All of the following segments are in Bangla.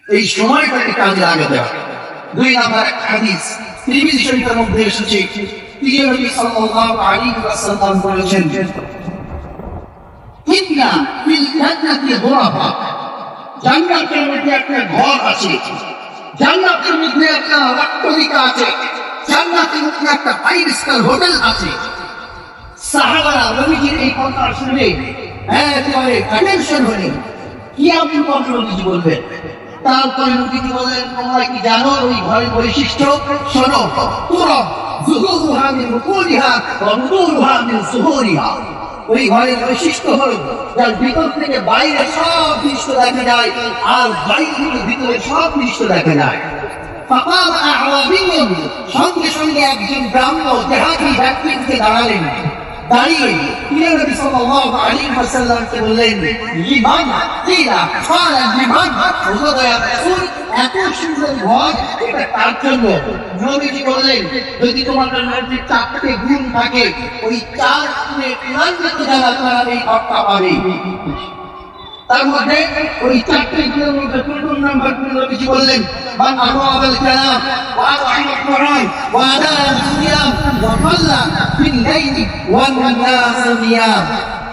এই সময়টাকে কাজে লাগাতে হবে। দুই নাম্বার হাদিস তিরমিজি শরীফের মধ্যে এসেছে, প্রিয় নবী সাল্লাল্লাহু আলাইহি ওয়াসাল্লাম বলেছেন, ইন্না ফিল জান্নাতি গুরাফা, জান্নাতের মধ্যে একটা ঘর আছে, জান্নাতের মধ্যে একটা রাক্ষসিকা আছে, জান্নাতের মধ্যে একটা 5 স্টার হোটেল আছে। সাহাবারা নবীজির এই কথা শুনে একেবারে অ্যাটেনশন হলেন, কি আপনি নবীজি বলবেন? তারপরে নবীজি বলেন, তোমরা কি জানো ওই ঘরের বৈশিষ্ট্য? শোনো, পুরো যুহুরুহা মিন বুতুনিহা ওয়া বুতুনুহা মিন যুহুরিহা। ওই ঘরের বৈশিষ্ট্য হলো যার ভিতর থেকে বাইরে সব দৃশ্য দেখা যায়, আর বাইরে থেকে ভিতরে সব দৃশ্য দেখা যায়। فقام أعرابي সঙ্গে সঙ্গে একজন ব্রাহ্মণ দেহাতি ব্যক্তি থেকে দাঁড়ালেন, দাঁড়িয়ে প্রিয় নবী সাল্লাল্লাহু আলাইহি ওয়াসাল্লামকে বললেন, লিমান কিলা ক্বালা লিমান, ও দয়ার রাসূল, এত সুন্দর ঘর এটা কার জন্য? নবীজি বললেন, যদি তোমাদের মধ্যে 4টে গুণ থাকে, ওই 4 গুণে পূর্ণাঙ্গ যারা তারা এই ঘরটা পাবে। তার মধ্যে ওই 4টে গুণের মধ্যে প্রথম নাম্বার গুণ নবীজি বললেন, মান আরাবাল কালাম ওয়া আতাআল কুরআন ওয়া আদাল সিয়াম ওয়া সাল্লা ফিল লাইলি ওয়ান নাস নিয়াম।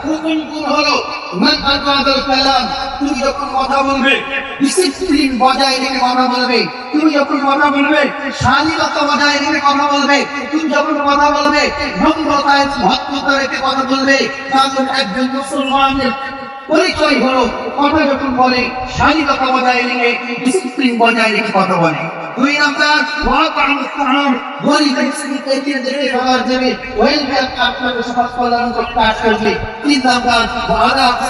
প্রথম গুণ হলো মান আরাবাল কালাম, তুমি যখন কথা বলবে ডিসিপ্লিন বজায় রেখে কথা বলবে, তুমি যখন কথা বলবে শালীনতা বজায় রেখে কথা বলবে, তুমি যখন কথা বলবে নম্রতায় ভদ্রতা রেখে কথা বলবে। কারণ একজন মুসলমানের পরিচয় হলো কথা যখন বলে শালীনতা বজায় রেখে, ডিসিপ্লিন বজায় রেখে কথা বলে। দুই নাম্বার গরিব মিসকিনকে দিয়ে খাবার দেবে, ওয়েলফেয়ার কার্ডকে সমাজ কল্যাণ করতে কাজ করবে। তিন নাম্বার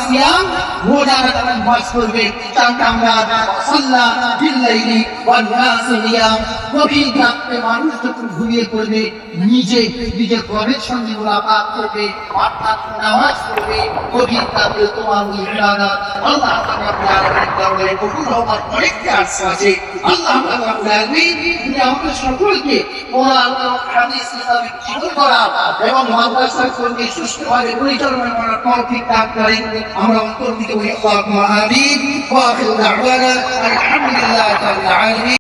সিয়াম, রোজা রাখা নামাজ করবে। চার নাম্বার সাল্লা ফিল লাইলি ওয়ান নাস নিয়াম, গভীর রাতে মানুষ যখন ঘুমিয়ে পড়বে নিজের ঘরের সঙ্গে মুলাকাত করবে, অর্থাৎ নামাজ পড়বে। গভীর রাতে তোমার ইবাদত আল্লাহ তাআলা দরবারে কবুল হওয়ার অনেক চান্স আছে। আল্লাহ তাআলা তিনি আমাদের সকলকে কোরআন ও হাদিস মোতাবেক জীবন করা এবং মাদ্রাসার সঙ্গে সুষ্ঠুভাবে পরিচালনা করার তৌফিক দান করেন। আমরা অন্তর থেকে বলি আল্লাহুম্মা আমিন ওয়া আখিরু দাওয়ানা আলহামদুলিল্লাহি রাব্বিল আলামিন।